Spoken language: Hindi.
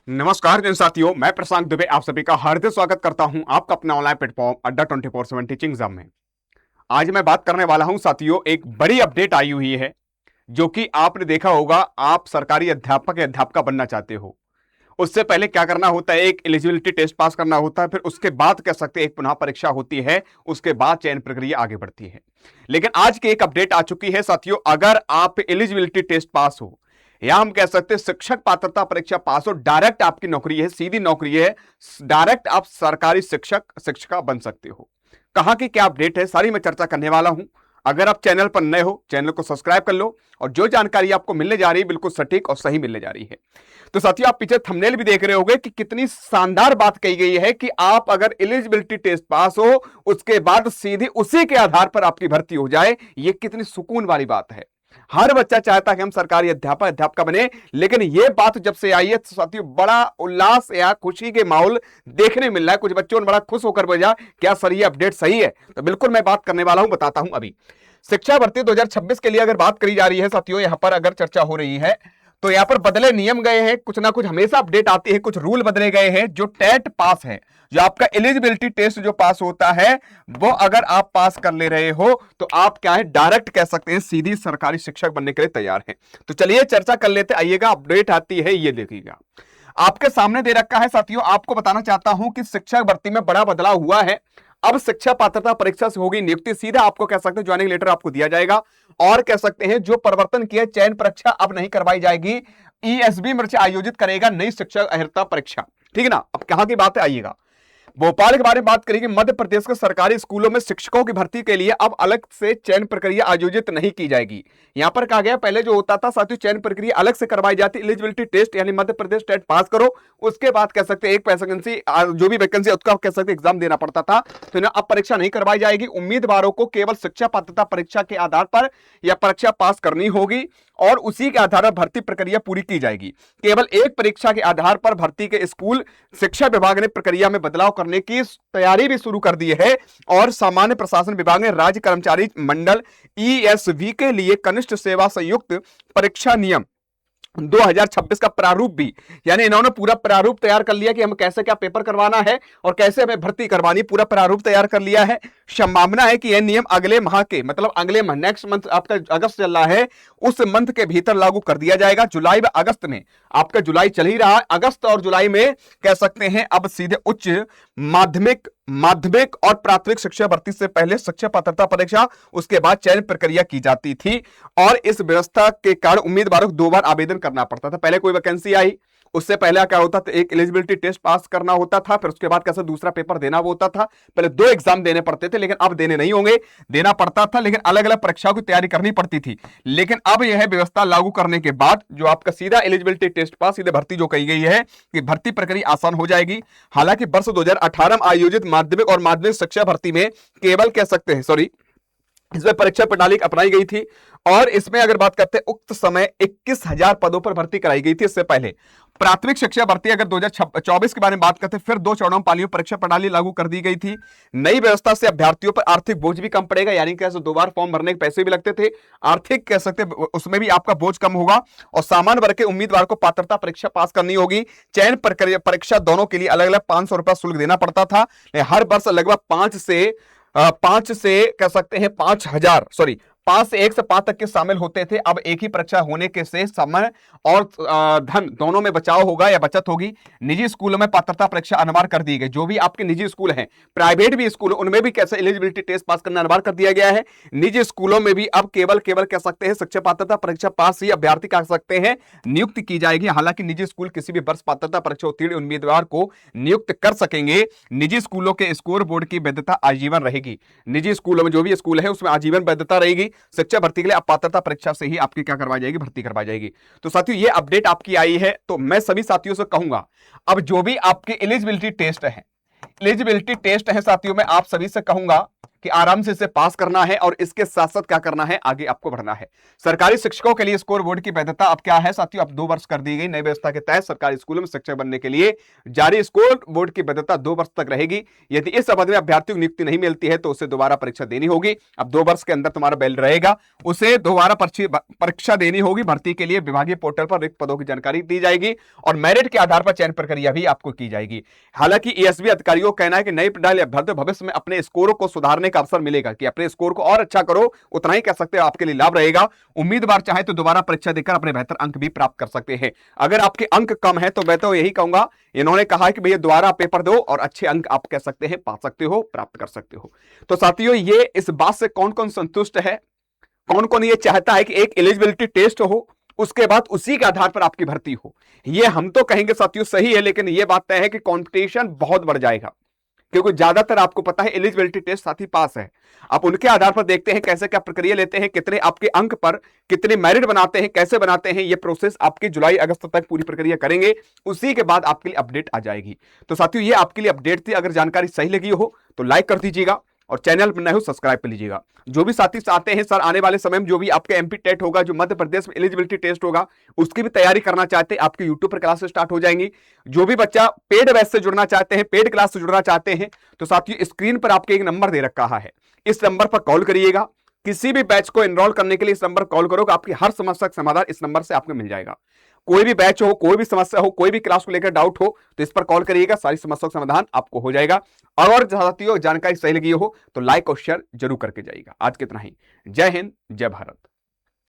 नमस्कार जिन साथियों, मैं प्रशांत दुबे आप सभी का हार्दिक स्वागत करता हूं आपका अपना ऑनलाइन प्लेटफॉर्म अड्डा 24/7 टीचिंग एग्जाम में। आज मैं बात करने वाला हूं साथियों, एक बड़ी अपडेट आई हुई है जो कि आपने देखा होगा। आप सरकारी अध्यापक या अध्यापिका बनना चाहते हो, उससे पहले क्या करना होता है, एक एलिजिबिलिटी टेस्ट पास करना होता है, फिर उसके बाद कह सकते हैं एक पुनः परीक्षा होती है, उसके बाद चयन प्रक्रिया आगे बढ़ती है। लेकिन आज की एक अपडेट आ चुकी है साथियों, अगर आप एलिजिबिलिटी टेस्ट पास हो या हम कह सकते हैं शिक्षक पात्रता परीक्षा पास हो, डायरेक्ट आपकी नौकरी है, सीधी नौकरी है, डायरेक्ट आप सरकारी शिक्षिका बन सकते हो। कहां की क्या अपडेट है, सारी मैं चर्चा करने वाला हूं। अगर आप चैनल पर नए हो, चैनल को सब्सक्राइब कर लो, और जो जानकारी आपको मिलने जा रही है बिल्कुल सटीक और सही मिलने जा रही है। तो साथियों, आप पीछे थंबनेल भी देख रहे होंगे कि कितनी शानदार बात कही गई है कि आप अगर एलिजिबिलिटी टेस्ट पास हो, उसके बाद सीधी उसी के आधार पर आपकी भर्ती हो जाए। यह कितनी सुकून वाली बात है। हर बच्चा चाहता है कि हम सरकारी अध्यापक अध्यापिका बने, लेकिन यह बात जब से आई है तो साथियों बड़ा उल्लास या खुशी के माहौल देखने मिल रहा है। कुछ बच्चों ने बड़ा खुश होकर बोला, क्या सर ये अपडेट सही है? तो बिल्कुल मैं बात करने वाला हूं, बताता हूं। अभी शिक्षा भर्ती 2026 के लिए अगर बात करी जा रही है साथियों, यहां पर अगर चर्चा हो रही है तो यहां पर बदले नियम गए हैं, कुछ ना कुछ हमेशा अपडेट आती है, कुछ रूल बदले गए हैं। जो टेट पास है, जो आपका एलिजिबिलिटी टेस्ट जो पास होता है, वो अगर आप पास कर ले रहे हो तो आप क्या है, डायरेक्ट कह सकते हैं सीधी सरकारी शिक्षक बनने के लिए तैयार हैं। तो चलिए चर्चा कर लेते आइएगा। अपडेट आती है, ये देखिएगा, आपके सामने दे रखा है साथियों। आपको बताना चाहता हूं कि शिक्षक भर्ती में बड़ा बदलाव हुआ है। अब शिक्षा पात्रता परीक्षा से होगी नियुक्ति, सीधा आपको कह सकते हैं ज्वाइनिंग लेटर आपको दिया जाएगा। और कह सकते हैं जो परिवर्तन किया, चयन परीक्षा अब नहीं करवाई जाएगी, ईएसबी मिर्च आयोजित करेगा नई शिक्षक अहर्ता परीक्षा। ठीक है ना। अब कहां की बात है, आइएगा भोपाल के बारे में बात करेंगे। मध्य प्रदेश के सरकारी स्कूलों में शिक्षकों की भर्ती के लिए अब अलग से चयन प्रक्रिया आयोजित नहीं की जाएगी। यहां पर कहा गया, पहले जो होता था साथियों, चयन प्रक्रिया अलग से करवाई जाती, एलिजिबिलिटी टेस्ट यानी मध्य प्रदेश टेट पास करो, उसके बाद कह सकते एक वैकेंसी, जो भी वैकेंसी उसका कह सकते एग्जाम देना पड़ता था। तो अब परीक्षा नहीं करवाई जाएगी। उम्मीदवारों को केवल शिक्षा पात्रता परीक्षा के आधार पर यह परीक्षा पास करनी होगी और उसी के आधार पर भर्ती प्रक्रिया पूरी की जाएगी। केवल एक परीक्षा के आधार पर भर्ती के स्कूल शिक्षा विभाग ने प्रक्रिया में बदलाव करने की तैयारी भी शुरू कर दी है। और सामान्य प्रशासन विभाग ने राज्य कर्मचारी मंडल ईएसवी के लिए कनिष्ठ सेवा संयुक्त परीक्षा नियम 2026 का प्रारूप भी, यानी इन्होंने पूरा प्रारूप तैयार कर लिया कि हम कैसे क्या पेपर करवाना है और कैसे हमें भर्ती करवानी, पूरा प्रारूप तैयार कर लिया है। संभावना है कि यह नियम अगले माह के, मतलब अगले माह, नेक्स्ट मंथ, आपका अगस्त चल रहा है, उस मंथ के भीतर लागू कर दिया जाएगा। जुलाई व अगस्त में, आपका जुलाई चल ही रहा है, अगस्त और जुलाई में कह सकते हैं अब सीधे उच्च माध्यमिक और प्राथमिक शिक्षा भर्ती से पहले शिक्षा पात्रता परीक्षा, उसके बाद चयन प्रक्रिया की जाती थी। और इस व्यवस्था के कारण उम्मीदवारों को 2 बार आवेदन करना पड़ता था। पहले कोई वैकेंसी आई, उससे पहले क्या होता था, एक एलिजिबिलिटी टेस्ट पास करना होता था, फिर उसके बाद कैसे दूसरा पेपर देना वो होता था। पहले 2 एग्जाम देने पड़ते थे, लेकिन अब देने नहीं होंगे, देना पड़ता था, लेकिन अलग अलग परीक्षाओं की तैयारी करनी पड़ती थी। लेकिन अब यह व्यवस्था लागू करने के बाद जो आपका सीधा एलिजिबिलिटी टेस्ट पास, सीधे भर्ती जो कही गई है कि भर्ती प्रक्रिया आसान हो जाएगी। हालांकि वर्ष 2018 में आयोजित माध्यमिक और माध्यमिक शिक्षा भर्ती में केवल कह सकते हैं इसमें परीक्षा प्रणाली अपनाई गई थी और इसमें अगर बात करते हैं उक्त समय 21,000 पदों पर भर्ती कराई गई थी। इससे पहले प्राथमिक शिक्षा भर्ती अगर 2024 के बारे में बात करते हैं, फिर 2 चरणों पालियों परीक्षा प्रणाली लागू कर दी गई थी। नई व्यवस्था से अभ्यर्थियों पर आर्थिक बोझ भी कम पड़ेगा, यानी कैसे 2 बार फॉर्म भरने के पैसे भी लगते थे, आर्थिक कह सकते उसमें भी आपका बोझ कम होगा। और सामान्य वर्ग के उम्मीदवार को पात्रता परीक्षा पास करनी होगी। चयन प्रक्रिया परीक्षा दोनों के लिए अलग अलग 500 रुपया शुल्क देना पड़ता था। हर वर्ष लगभग 5 से कह सकते हैं 5 से 1 से 5 तक के शामिल होते थे। अब एक ही परीक्षा होने के से समय और धन दोनों में बचाव होगा या बचत होगी। निजी स्कूलों में पात्रता परीक्षा अनिवार्य कर दी गई। जो भी आपके निजी स्कूल हैं, प्राइवेट भी स्कूल, उनमें भी कैसे एलिजिबिलिटी टेस्ट पास करना अनिवार्य कर दिया गया है। निजी स्कूलों में भी अब केवल कह सकते हैं शिक्षा पात्रता परीक्षा पास ही अभ्यर्थी कह सकते हैं नियुक्त की जाएगी। हालांकि निजी स्कूल किसी भी वर्ष पात्रता परीक्षा उत्तीर्ण उम्मीदवार को नियुक्त कर सकेंगे। निजी स्कूलों के स्कोर बोर्ड की वैधता आजीवन रहेगी। निजी स्कूलों में जो भी स्कूल है उसमें आजीवन वैधता रहेगी। शिक्षा भर्ती के लिए पात्रता परीक्षा से ही आपकी क्या करवाई जाएगी, भर्ती करवाई जाएगी। तो साथियों ये अपडेट आपकी आई है, तो मैं सभी साथियों से कहूंगा अब जो भी आपके एलिजिबिलिटी टेस्ट है साथियों, मैं आप सभी से कहूंगा कि आराम से इसे पास करना है और इसके साथ साथ क्या करना है, आगे आपको बढ़ना है। सरकारी शिक्षकों के लिए स्कोर बोर्ड की वैधता अब क्या है साथियों, अब 2 वर्ष कर दी गई। नई व्यवस्था के तहत सरकारी स्कूलों में शिक्षक बनने के लिए जारी स्कोर बोर्ड की वैधता 2 वर्ष तक रहेगी। यदि इस अवधि में अभ्यर्थी को नियुक्ति नहीं मिलती है तो उसे दोबारा परीक्षा देनी होगी। अब 2 वर्ष के अंदर तुम्हारा बैल रहेगा, उसे दोबारा परीक्षा देनी होगी। भर्ती के लिए विभागीय पोर्टल पर रिक्त पदों की जानकारी दी जाएगी और मेरिट के आधार पर चयन प्रक्रिया भी आपको की जाएगी। हालांकि ईएसबी अधिकारियों का कहना है कि नई प्रणाली अभ्यर्थी भविष्य में अपने स्कोरों को सुधारने का अवसर मिलेगा, कि अपने स्कोर को और अच्छा करो, उतना ही कह सकते हो, आपके लिए लाभ रहेगा। उम्मीदवार चाहे तो दोबारा परीक्षा देकर अपने बेहतर अंक भी प्राप्त कर सकते हैं। अगर आपके अंक कम है तो मैं तो यही कहूंगा, इन्होंने कहा कि भैया दोबारा पेपर दो और अच्छे अंक आप कह सकते हैं पा सकते हो, प्राप्त कर सकते हो। तो साथियों, ये इस बात से कौन कौन संतुष्ट है, कौन कौन ये चाहता है कि एक एलिजिबिलिटी टेस्ट हो, उसके बाद उसी के आधार पर आपकी भर्ती हो, ये हम तो कहेंगे साथियों सही है, लेकिन ये बात तय है कि कंपटीशन बहुत बढ़ जाएगा, क्योंकि ज्यादातर आपको पता है एलिजिबिलिटी टेस्ट साथी पास है। आप उनके आधार पर देखते हैं कैसे क्या प्रक्रिया लेते हैं, कितने आपके अंक पर कितने मेरिट बनाते हैं, कैसे बनाते हैं। ये प्रोसेस आपके जुलाई अगस्त तक पूरी प्रक्रिया करेंगे, उसी के बाद आपके लिए अपडेट आ जाएगी। तो साथियों, ये आपके लिए अपडेट थी। अगर जानकारी सही लगी हो तो लाइक कर दीजिएगा और चैनल पर नए हो सब्सक्राइब कर लीजिएगा। जो भी साथी चाहते हैं सर आने वाले समय में जो भी आपके एमपी टेट होगा, जो मध्य प्रदेश में एलिजिबिलिटी टेस्ट होगा, उसकी भी तैयारी करना चाहते हैं, आपके यूट्यूब पर क्लास स्टार्ट हो जाएंगी। जो भी बच्चा पेड बैच से जुड़ना चाहते हैं, पेड क्लास से जुड़ना चाहते हैं, तो साथियों स्क्रीन पर आपके एक नंबर दे रखा है, इस नंबर पर कॉल करिएगा। किसी भी बैच को एनरोल करने के लिए इस नंबर कॉल करोगे, आपकी हर समस्या का समाधान इस नंबर से आपको मिल जाएगा। कोई भी बैच हो, कोई भी समस्या हो, कोई भी क्लास को लेकर डाउट हो तो इस पर कॉल करिएगा, सारी समस्याओं का समाधान आपको हो जाएगा। और साथियों जानकारी सही लगी हो तो लाइक और शेयर जरूर करके जाइएगा। आज कितना ही, जय हिंद, जय भारत।